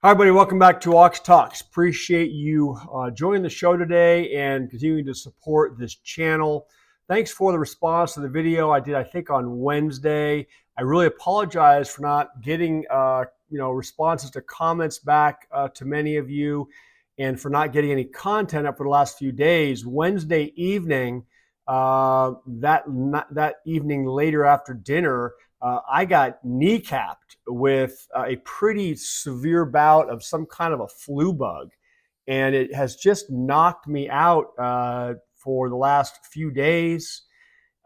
Hi, everybody. Welcome back to Ox Talks. Appreciate you joining the show today and continuing to support this channel. Thanks for the response to the video I did, I think, on Wednesday. I really apologize for not getting, responses to comments back to many of you, and for not getting any content up for the last few days. Wednesday evening, that evening later after dinner, I got kneecapped with a pretty severe bout of some kind of a flu bug. And it has just knocked me out for the last few days.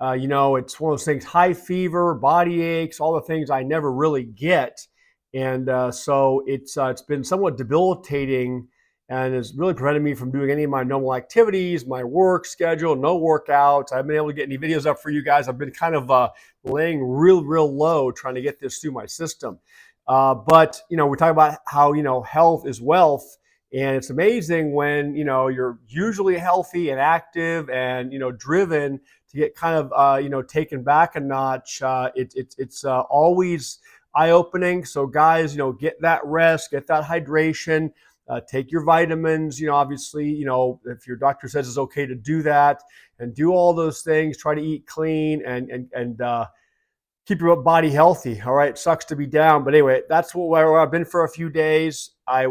It's one of those things, high fever, body aches, all the things I never really get. And so it's been somewhat debilitating and has really prevented me from doing any of my normal activities, my work schedule, no workouts. I haven't been able to get any videos up for you guys. I've been kind of laying real low trying to get this through my system. But we talk about how, health is wealth. And it's amazing when, you're usually healthy and active and, driven to get kind of, taken back a notch. It's always eye-opening. So guys, get that rest, get that hydration. Take your vitamins, obviously, if your doctor says it's okay to do that, and do all those things. Try to eat clean and keep your body healthy. All right. Sucks to be down. But anyway, that's where I've been for a few days. I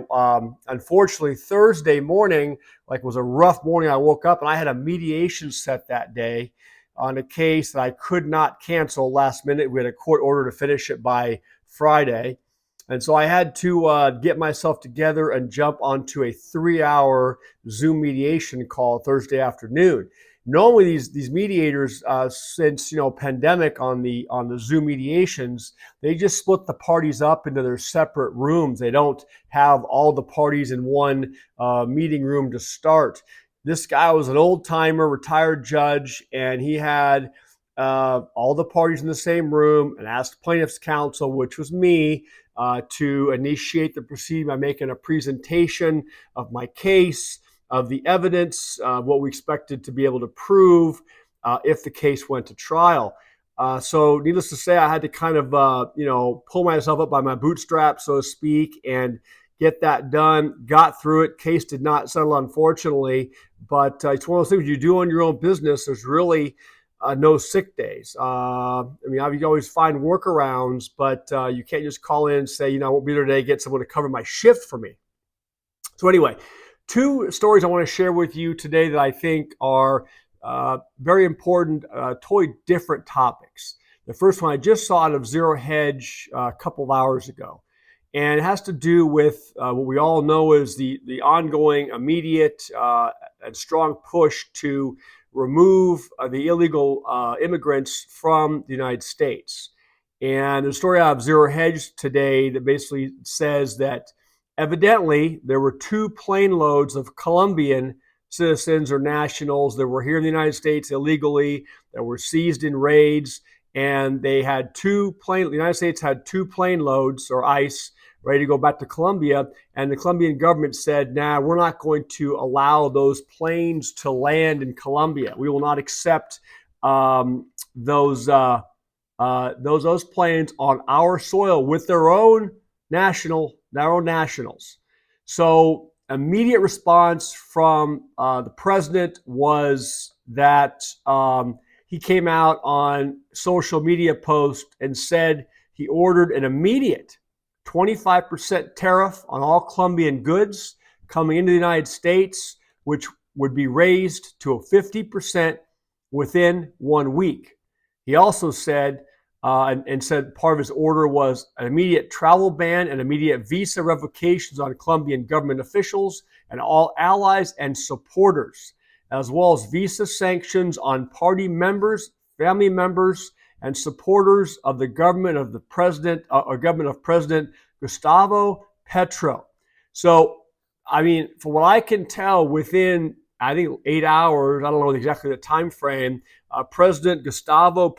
unfortunately, Thursday morning, was a rough morning. I woke up and I had a mediation set that day on a case that I could not cancel last minute. We had a court order to finish it by Friday. And so I had to get myself together and jump onto a 3-hour Zoom mediation call Thursday afternoon. Normally, these mediators, since pandemic on the Zoom mediations, they just split the parties up into their separate rooms. They don't have all the parties in one meeting room to start. This guy was an old timer, retired judge, and he had all the parties in the same room and asked plaintiff's counsel, which was me, to initiate the proceeding by making a presentation of my case, of the evidence, what we expected to be able to prove if the case went to trial. So needless to say, I had to kind of, pull myself up by my bootstraps, so to speak, and get that done. Got through it. Case did not settle, unfortunately, but it's one of those things you do on your own business. There's really no sick days. You can always find workarounds, but you can't just call in and say, I won't be there today, get someone to cover my shift for me. So anyway, 2 stories I want to share with you today that I think are very important, totally different topics. The first one I just saw out of Zero Hedge a couple of hours ago. And it has to do with what we all know is the ongoing, immediate, and strong push to remove the illegal immigrants from the United States. And the story out of Zero Hedge today that basically says that evidently there were 2 plane loads of Colombian citizens or nationals that were here in the United States illegally, that were seized in raids, and they had the United States had 2 plane loads, or ICE, ready to go back to Colombia, and the Colombian government said, nah, we're not going to allow those planes to land in Colombia. We will not accept those planes on our soil with their own nationals. So immediate response from the president was that he came out on social media post and said he ordered an immediate 25% tariff on all Colombian goods coming into the United States, which would be raised to a 50% within 1 week. He also said, and said part of his order was an immediate travel ban and immediate visa revocations on Colombian government officials and all allies and supporters, as well as visa sanctions on party members, family members, and supporters of the government of the president, government of President Gustavo Petro. So, from what I can tell, within 8 hours, I don't know exactly the time frame, President Gustavo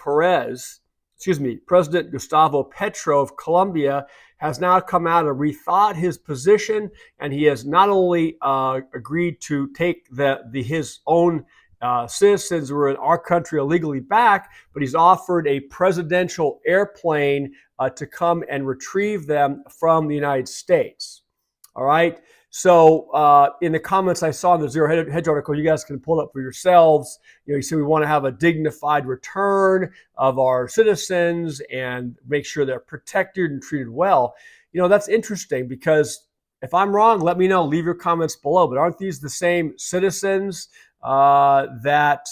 Petro of Colombia has now come out and rethought his position, and he has not only agreed to take his own citizens who are in our country illegally back, but he's offered a presidential airplane to come and retrieve them from the United States. All right. So in the comments I saw in the Zero Hedge article, you guys can pull it up for yourselves. You see we want to have a dignified return of our citizens and make sure they're protected and treated well. That's interesting because if I'm wrong, let me know. Leave your comments below. But aren't these the same citizens that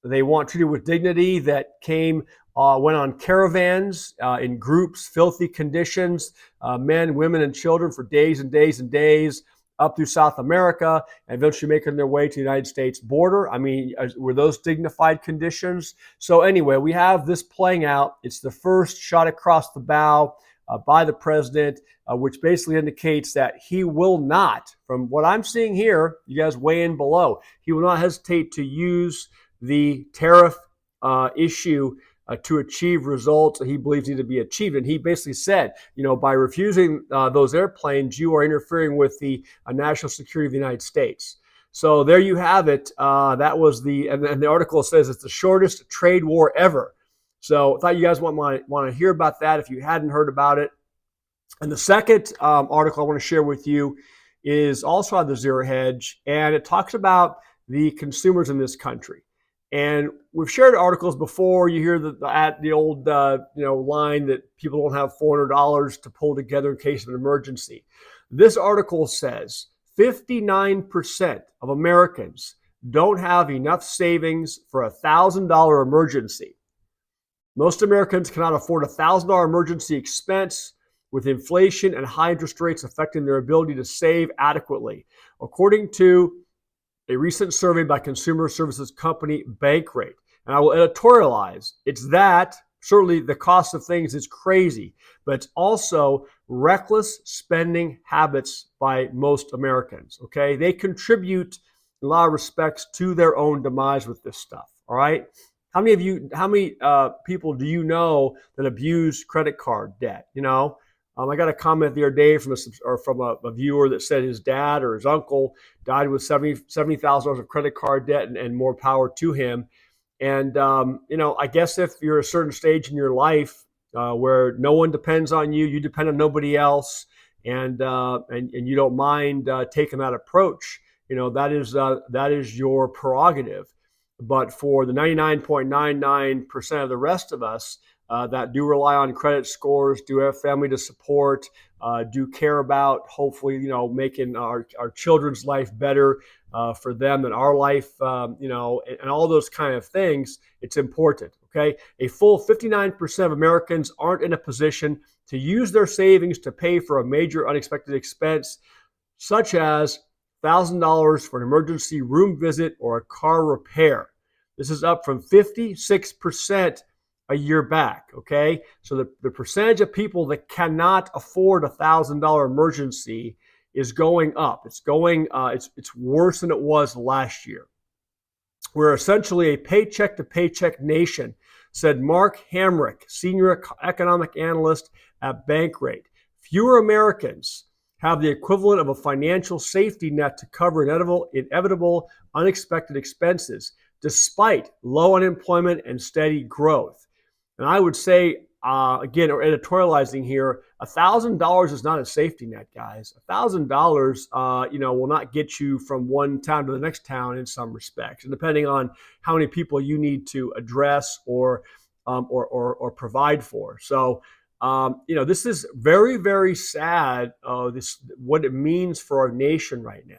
they want treated with dignity, that went on caravans in groups, filthy conditions, men, women, and children for days and days and days up through South America and eventually making their way to the United States border? I mean, were those dignified conditions? So anyway, we have this playing out. It's the first shot across the bow by the president, which basically indicates that he will not, from what I'm seeing here, you guys weigh in below, he will not hesitate to use the tariff issue to achieve results that he believes need to be achieved. And he basically said, by refusing those airplanes, you are interfering with the national security of the United States. So there you have it. That was and the article says it's the shortest trade war ever. So I thought you guys want to hear about that if you hadn't heard about it. And the second article I want to share with you is also on the Zero Hedge, and it talks about the consumers in this country. And we've shared articles before. You hear the old line that people don't have $400 to pull together in case of an emergency. This article says 59% of Americans don't have enough savings for a $1,000 emergency. Most Americans cannot afford a $1,000 emergency expense, with inflation and high interest rates affecting their ability to save adequately, according to a recent survey by consumer services company Bankrate. And I will editorialize. It's that, certainly the cost of things is crazy, but it's also reckless spending habits by most Americans, okay? They contribute in a lot of respects to their own demise with this stuff, all right? How many people do you know that abuse credit card debt? I got a comment the other day from a viewer that said his dad or his uncle died with $70,000 of credit card debt, and more power to him. And I guess if you're at a certain stage in your life where no one depends on you, you depend on nobody else, and you don't mind taking that approach, that is your prerogative. But for the 99.99% of the rest of us that do rely on credit scores, do have family to support, do care about hopefully, making our children's life better for them and our life, and all those kind of things, it's important, okay? A full 59% of Americans aren't in a position to use their savings to pay for a major unexpected expense, such as $1,000 for an emergency room visit or a car repair. This is up from 56% a year back, okay? So the percentage of people that cannot afford a $1,000 emergency is going up. It's worse than it was last year. We're essentially a paycheck-to-paycheck nation, said Mark Hamrick, senior economic analyst at Bankrate. Fewer Americans have the equivalent of a financial safety net to cover inevitable unexpected expenses, despite low unemployment and steady growth. And I would say, again, or editorializing here, $1,000 is not a safety net, guys. $1,000, will not get you from one town to the next town in some respects, and depending on how many people you need to address or provide for. So, this is very, very sad. What it means for our nation right now.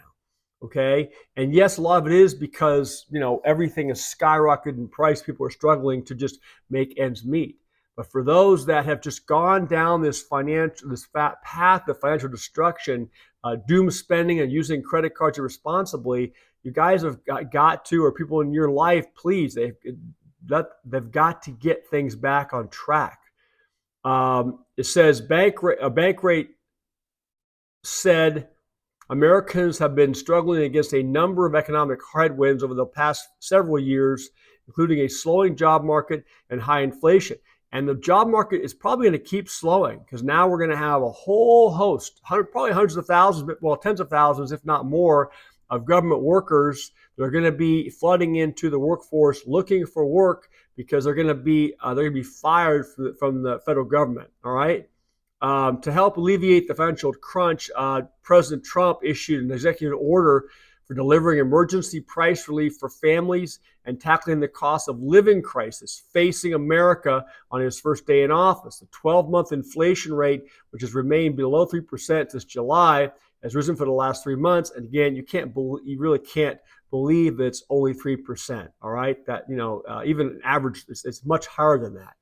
Okay. And yes, a lot of it is because, everything is skyrocketed in price. People are struggling to just make ends meet. But for those that have just gone down this path of financial destruction, doom spending and using credit cards irresponsibly, you guys have got to, or people in your life, please, they've got to get things back on track. It says Bankrate said Americans have been struggling against a number of economic headwinds over the past several years, including a slowing job market and high inflation. And the job market is probably going to keep slowing because now we're going to have a whole host, probably hundreds of thousands, well, tens of thousands, if not more, of government workers that are going to be flooding into the workforce looking for work because they're going to be fired from the federal government. All right. To help alleviate the financial crunch, President Trump issued an executive order for delivering emergency price relief for families and tackling the cost of living crisis facing America on his first day in office. The 12-month inflation rate, which has remained below 3% since July, has risen for the last 3 months. And again, you really can't believe that it's only 3%. All right, that even average, it's much higher than that.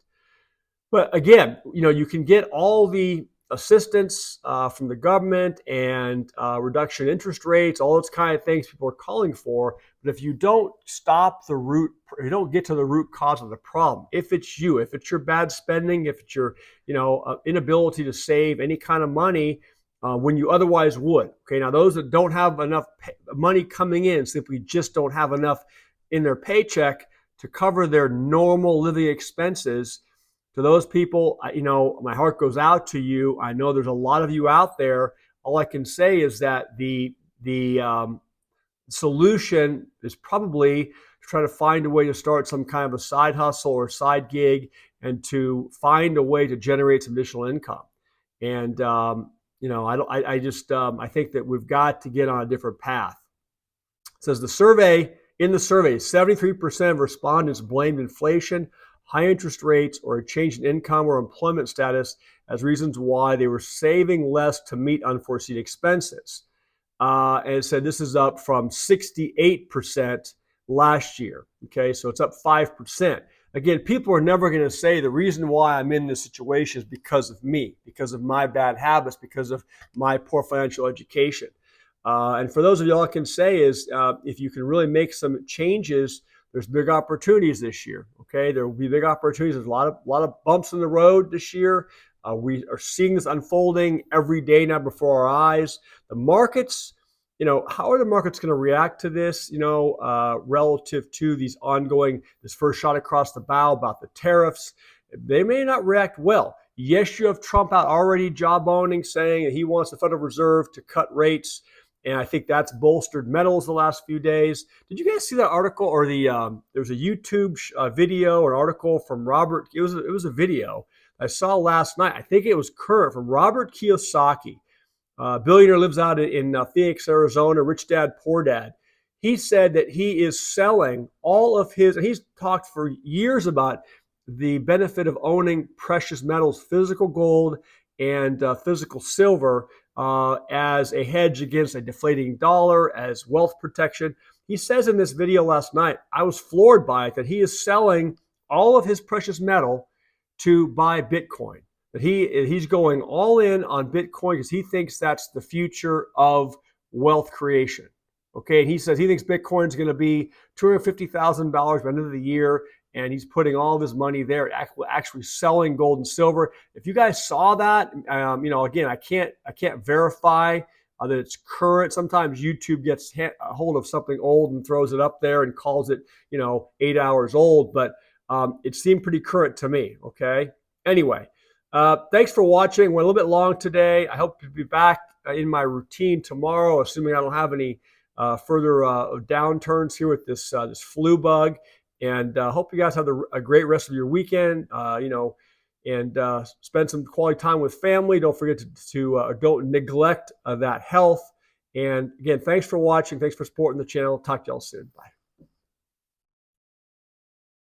But again, you can get all the assistance from the government and reduction in interest rates, all those kind of things people are calling for. But if you don't you don't get to the root cause of the problem. If it's your bad spending, if it's your inability to save any kind of money when you otherwise would. Okay, now those that don't have enough money coming in simply just don't have enough in their paycheck to cover their normal living expenses. To those people, my heart goes out to you. I know there's a lot of you out there. All I can say is that the solution is probably to try to find a way to start some kind of a side hustle or side gig and to find a way to generate some additional income. And, I think that we've got to get on a different path. It says in the survey, 73% of respondents blamed inflation, high interest rates, or a change in income or employment status as reasons why they were saving less to meet unforeseen expenses. And it said this is up from 68% last year. Okay, so it's up 5%. Again, people are never going to say the reason why I'm in this situation is because of me, because of my bad habits, because of my poor financial education. And for those of y'all, I can say is if you can really make some changes, there's big opportunities this year. Okay, there will be big opportunities. There's a lot of bumps in the road this year. We are seeing this unfolding every day now before our eyes. The markets, how are the markets going to react to this? Relative to this first shot across the bow about the tariffs, they may not react well. Yes, you have Trump out already jawboning, saying that he wants the Federal Reserve to cut rates. And I think that's bolstered metals the last few days. Did you guys see that article or there was a YouTube video or article from Robert? It was a video I saw last night. I think it was current from Robert Kiyosaki, billionaire, lives out in Phoenix, Arizona, rich dad, poor dad. He said that he is selling all of his, and he's talked for years about the benefit of owning precious metals, physical gold and physical silver, as a hedge against a deflating dollar, as wealth protection. He says in this video last night, I was floored by it, that he is selling all of his precious metal to buy Bitcoin. That he's going all in on Bitcoin because he thinks that's the future of wealth creation. Okay, and he says he thinks Bitcoin is going to be $250,000 by the end of the year, and he's putting all of his money there, actually selling gold and silver. If you guys saw that, again, I can't verify that it's current. Sometimes YouTube gets a hold of something old and throws it up there and calls it, 8 hours old, but it seemed pretty current to me. Okay. Anyway, thanks for watching. We're a little bit long today. I hope to be back in my routine tomorrow, assuming I don't have any further downturns here with this flu bug. And hope you guys have a great rest of your weekend, and spend some quality time with family. Don't forget to don't neglect that health. And again, thanks for watching. Thanks for supporting the channel. Talk to y'all soon. Bye.